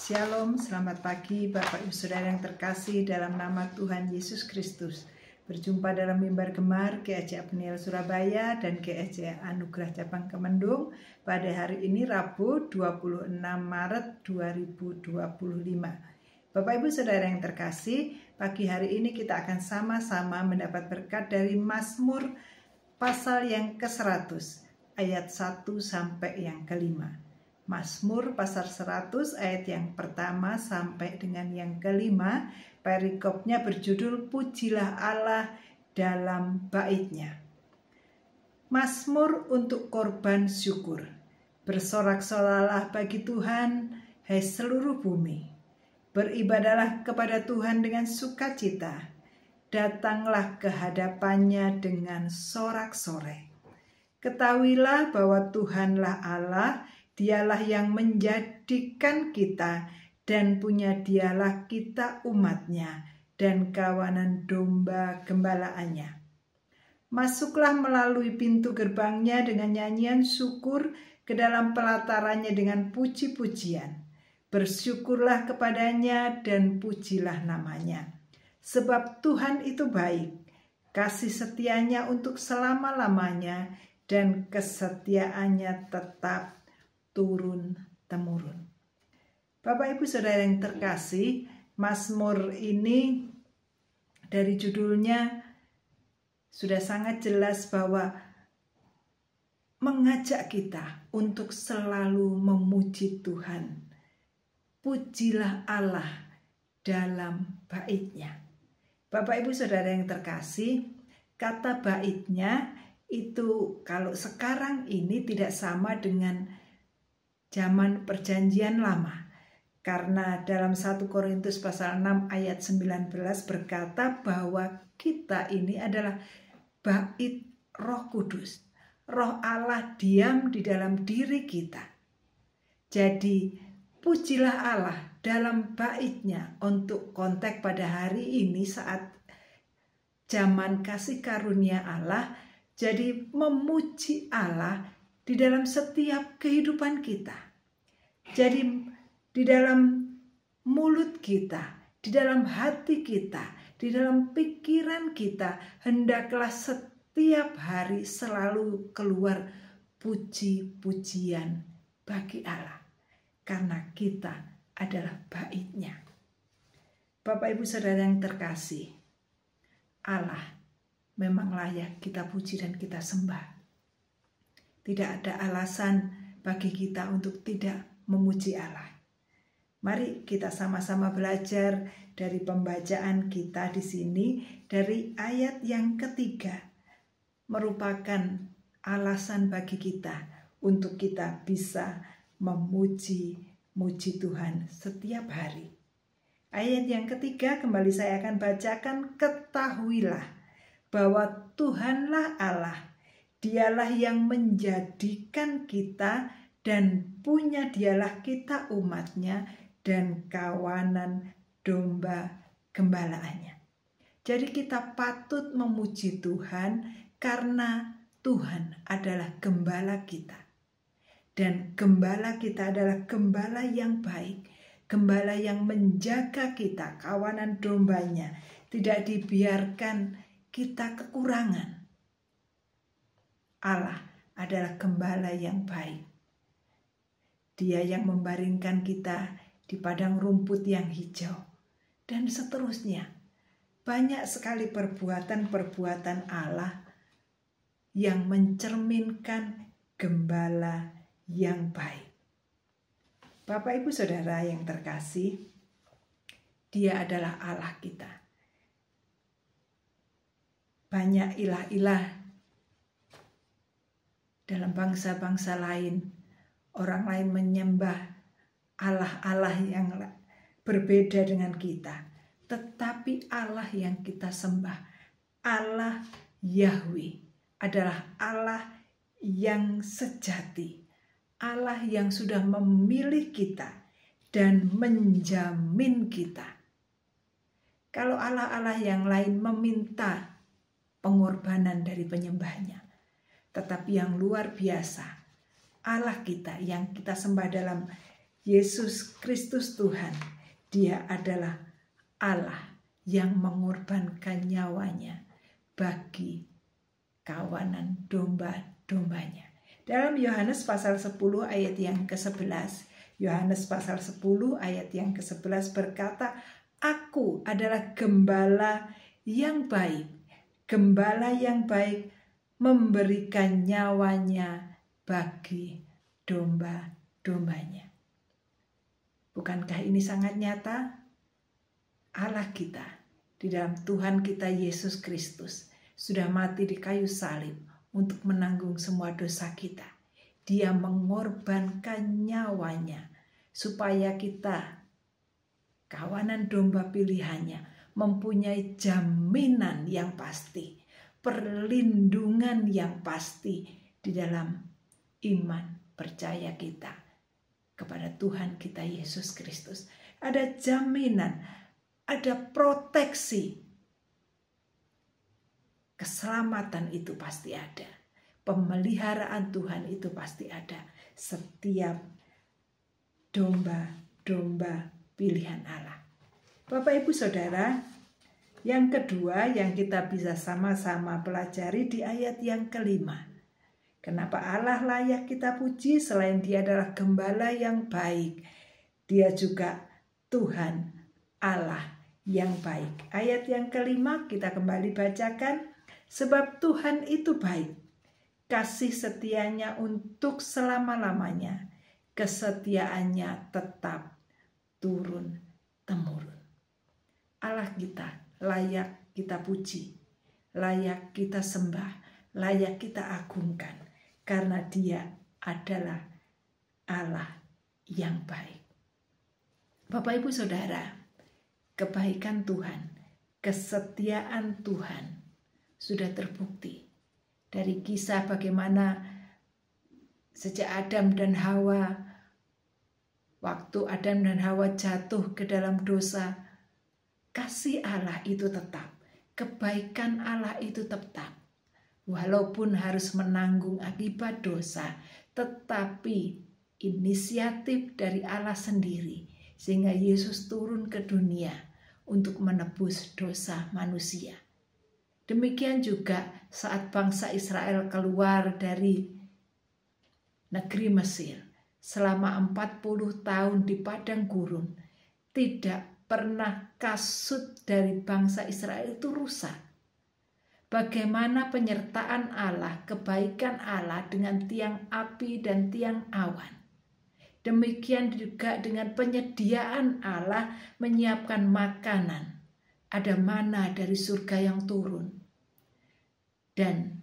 Shalom, selamat pagi Bapak Ibu Saudara yang terkasih dalam nama Tuhan Yesus Kristus. Berjumpa dalam mimbar gemar GEJ Peniel Surabaya dan GEJ Anugerah Cabang Kemendung pada hari ini Rabu 26 Maret 2025. Bapak Ibu Saudara yang terkasih, pagi hari ini kita akan sama-sama mendapat berkat dari Mazmur pasal yang ke-100 ayat 1 sampai yang ke-5. Mazmur pasal 100 ayat yang pertama sampai dengan yang ke-5, perikopnya berjudul Pujilah Allah dalam baitnya. Mazmur untuk korban syukur. Bersorak-soralah bagi Tuhan, hai seluruh bumi. Beribadahlah kepada Tuhan dengan sukacita. Datanglah ke hadapannya dengan sorak-sorai. Ketahuilah bahwa Tuhanlah Allah, Dialah yang menjadikan kita dan punya Dialah kita umatnya dan kawanan domba gembalaannya. Masuklah melalui pintu gerbangnya dengan nyanyian syukur, ke dalam pelatarannya dengan puji-pujian. Bersyukurlah kepadanya dan pujilah namanya. Sebab Tuhan itu baik, kasih setianya untuk selama-lamanya dan kesetiaannya tetap turun-temurun. Bapak Ibu Saudara yang terkasih, Mazmur ini dari judulnya sudah sangat jelas bahwa mengajak kita untuk selalu memuji Tuhan. Pujilah Allah dalam baitnya. Bapak Ibu Saudara yang terkasih, kata baitnya itu kalau sekarang ini tidak sama dengan zaman perjanjian lama. Karena dalam 1 Korintus pasal 6 ayat 19 berkata bahwa kita ini adalah bait Roh Kudus. Roh Allah diam di dalam diri kita. Jadi pujilah Allah dalam baitnya untuk konteks pada hari ini saat zaman kasih karunia Allah. Jadi memuji Allah di dalam setiap kehidupan kita. Jadi di dalam mulut kita, di dalam hati kita, di dalam pikiran kita, hendaklah setiap hari selalu keluar puji-pujian bagi Allah. Karena kita adalah baitnya. Bapak Ibu Saudara yang terkasih, Allah memang layak kita puji dan kita sembah. Tidak ada alasan bagi kita untuk tidak memuji Allah. Mari kita sama-sama belajar dari pembacaan kita di sini dari ayat yang ketiga. Merupakan alasan bagi kita untuk kita bisa memuji Tuhan setiap hari. Ayat yang ketiga kembali saya akan bacakan. Ketahuilah bahwa Tuhanlah Allah, Dialah yang menjadikan kita dan punya Dialah kita umatnya dan kawanan domba gembalaannya. Jadi kita patut memuji Tuhan karena Tuhan adalah gembala kita. Dan gembala kita adalah gembala yang baik, gembala yang menjaga kita, kawanan dombanya. Tidak dibiarkan kita kekurangan. Allah adalah gembala yang baik. Dia yang membaringkan kita di padang rumput yang hijau. Dan seterusnya. Banyak sekali perbuatan-perbuatan Allah yang mencerminkan gembala yang baik. Bapak Ibu Saudara yang terkasih, Dia adalah Allah kita. Banyak ilah-ilah dalam bangsa-bangsa lain, orang lain menyembah Allah-Allah yang berbeda dengan kita. Tetapi Allah yang kita sembah, Allah Yahweh, adalah Allah yang sejati. Allah yang sudah memilih kita dan menjamin kita. Kalau Allah-Allah yang lain meminta pengorbanan dari penyembahnya, tetapi yang luar biasa, Allah kita yang kita sembah dalam Yesus Kristus Tuhan, Dia adalah Allah yang mengorbankan nyawanya bagi kawanan domba-dombanya. Dalam Yohanes pasal 10 ayat yang ke-11, Yohanes pasal 10 ayat yang ke-11 berkata, Aku adalah gembala yang baik. Gembala yang baik memberikan nyawanya bagi domba-dombanya. Bukankah ini sangat nyata? Allah kita di dalam Tuhan kita Yesus Kristus sudah mati di kayu salib untuk menanggung semua dosa kita. Dia mengorbankan nyawanya supaya kita, kawanan domba pilihannya, mempunyai jaminan yang pasti, perlindungan yang pasti di dalam iman percaya kita kepada Tuhan kita Yesus Kristus. Ada jaminan, ada proteksi. Keselamatan itu pasti ada. Pemeliharaan Tuhan itu pasti ada. Setiap domba-domba pilihan Allah. Bapak Ibu Saudara, yang kedua yang kita bisa sama-sama pelajari di ayat yang ke-5. Kenapa Allah layak kita puji selain Dia adalah gembala yang baik? Dia juga Tuhan Allah yang baik. Ayat yang ke-5 kita kembali bacakan. Sebab Tuhan itu baik, kasih setianya untuk selama-lamanya, kesetiaannya tetap turun-temurun. Allah kita layak kita puji, layak kita sembah, layak kita agungkan, karena Dia adalah Allah yang baik. Bapak Ibu Saudara, kebaikan Tuhan, kesetiaan Tuhan sudah terbukti dari kisah bagaimana sejak Adam dan Hawa, waktu Adam dan Hawa jatuh ke dalam dosa, kasih Allah itu tetap, kebaikan Allah itu tetap. Walaupun harus menanggung akibat dosa, tetapi inisiatif dari Allah sendiri, sehingga Yesus turun ke dunia untuk menebus dosa manusia. Demikian juga saat bangsa Israel keluar dari negeri Mesir selama 40 tahun di padang gurun, tidak pernah kasut dari bangsa Israel itu rusak. Bagaimana penyertaan Allah, kebaikan Allah dengan tiang api dan tiang awan. Demikian juga dengan penyediaan Allah menyiapkan makanan. Ada mana dari surga yang turun dan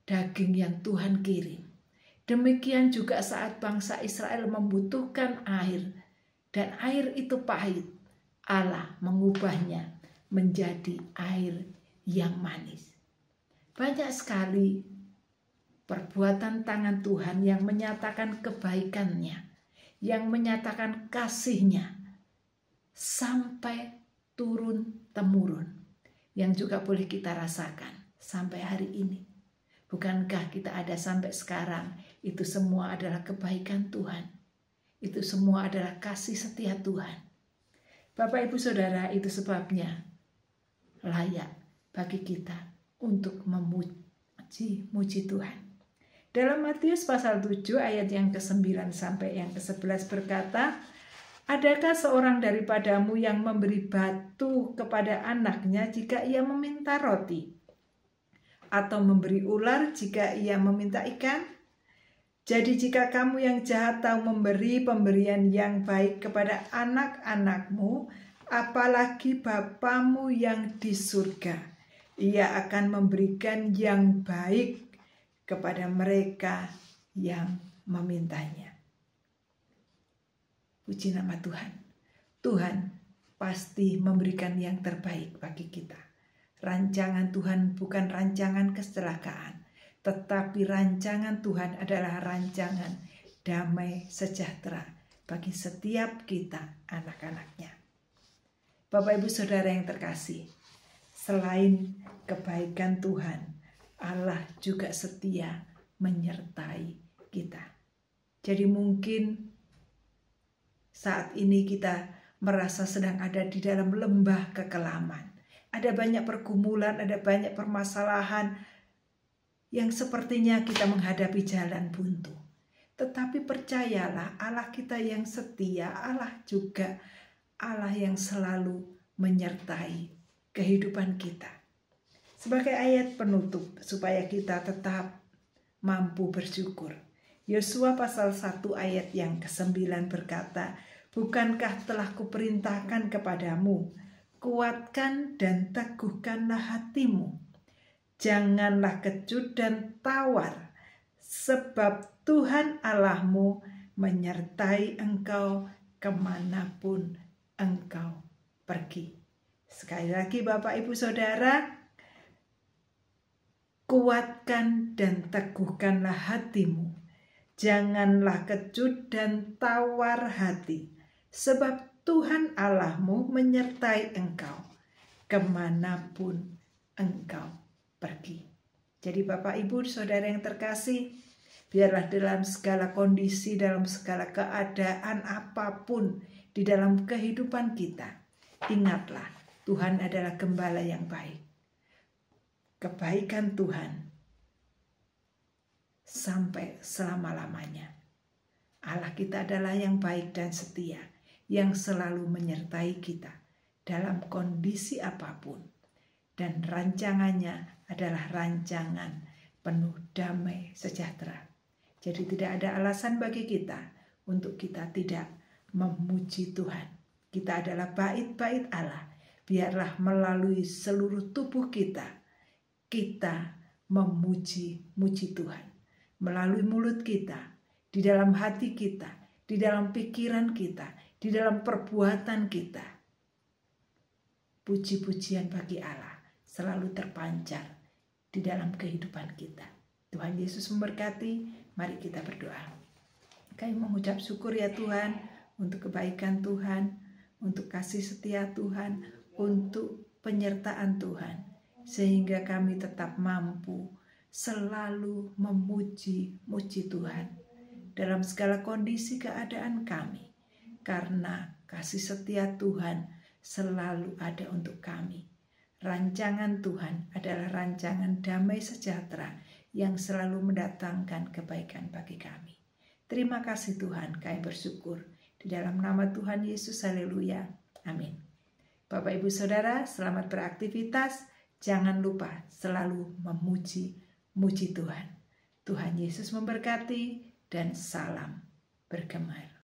daging yang Tuhan kirim. Demikian juga saat bangsa Israel membutuhkan air dan air itu pahit, Allah mengubahnya menjadi air yang manis. Banyak sekali perbuatan tangan Tuhan yang menyatakan kebaikannya, yang menyatakan kasihnya sampai turun-temurun, yang juga boleh kita rasakan sampai hari ini. Bukankah kita ada sampai sekarang? Itu semua adalah kebaikan Tuhan. Itu semua adalah kasih setia Tuhan. Bapak Ibu Saudara, itu sebabnya layak bagi kita untuk memuji Tuhan. Dalam Matius pasal 7 ayat yang ke-9 sampai yang ke-11 berkata, Adakah seorang daripadamu yang memberi batu kepada anaknya jika ia meminta roti? Atau memberi ular jika ia meminta ikan? Jadi jika kamu yang jahat tahu memberi pemberian yang baik kepada anak-anakmu, apalagi Bapamu yang di surga, Ia akan memberikan yang baik kepada mereka yang memintanya. Puji nama Tuhan. Tuhan pasti memberikan yang terbaik bagi kita. Rancangan Tuhan bukan rancangan kecelakaan, tetapi rancangan Tuhan adalah rancangan damai sejahtera bagi setiap kita anak-anaknya. Bapak Ibu Saudara yang terkasih, selain kebaikan Tuhan, Allah juga setia menyertai kita. Jadi mungkin Saat ini kita merasa sedang ada di dalam lembah kekelaman. Ada banyak pergumulan, ada banyak permasalahan yang sepertinya kita menghadapi jalan buntu. Tetapi percayalah, Allah kita yang setia, Allah juga Allah yang selalu menyertai kehidupan kita. Sebagai ayat penutup supaya kita tetap mampu bersyukur. Yosua pasal 1 ayat yang ke-9 berkata, "Bukankah telah kuperintahkan kepadamu, kuatkan dan teguhkanlah hatimu. Janganlah kecut dan tawar, sebab Tuhan Allahmu menyertai engkau kemanapun engkau pergi." Sekali lagi Bapak Ibu Saudara, kuatkan dan teguhkanlah hatimu. Janganlah kecut dan tawar hati, sebab Tuhan Allahmu menyertai engkau kemanapun engkau pergi. Jadi Bapak Ibu Saudara yang terkasih, biarlah dalam segala kondisi, dalam segala keadaan apapun di dalam kehidupan kita, ingatlah Tuhan adalah gembala yang baik. Kebaikan Tuhan sampai selama-lamanya. Allah kita adalah yang baik dan setia, yang selalu menyertai kita dalam kondisi apapun. Dan rancangannya adalah rancangan penuh damai sejahtera. Jadi tidak ada alasan bagi kita untuk kita tidak memuji Tuhan. Kita adalah bait-bait Allah. Biarlah melalui seluruh tubuh kita memuji Tuhan. Melalui mulut kita, di dalam hati kita, di dalam pikiran kita, di dalam perbuatan kita. Puji-pujian bagi Allah selalu terpancar di dalam kehidupan kita. Tuhan Yesus memberkati, mari kita berdoa. Kami mengucap syukur ya Tuhan, untuk kebaikan Tuhan, untuk kasih setia Tuhan, untuk penyertaan Tuhan, sehingga kami tetap mampu selalu memuji Tuhan dalam segala kondisi keadaan kami, karena kasih setia Tuhan selalu ada untuk kami. Rancangan Tuhan adalah rancangan damai sejahtera yang selalu mendatangkan kebaikan bagi kami. Terima kasih Tuhan, kami bersyukur di dalam nama Tuhan Yesus, haleluya, amin. Bapak Ibu Saudara, selamat beraktivitas. Jangan lupa selalu memuji Tuhan. Tuhan Yesus memberkati dan salam bergemar.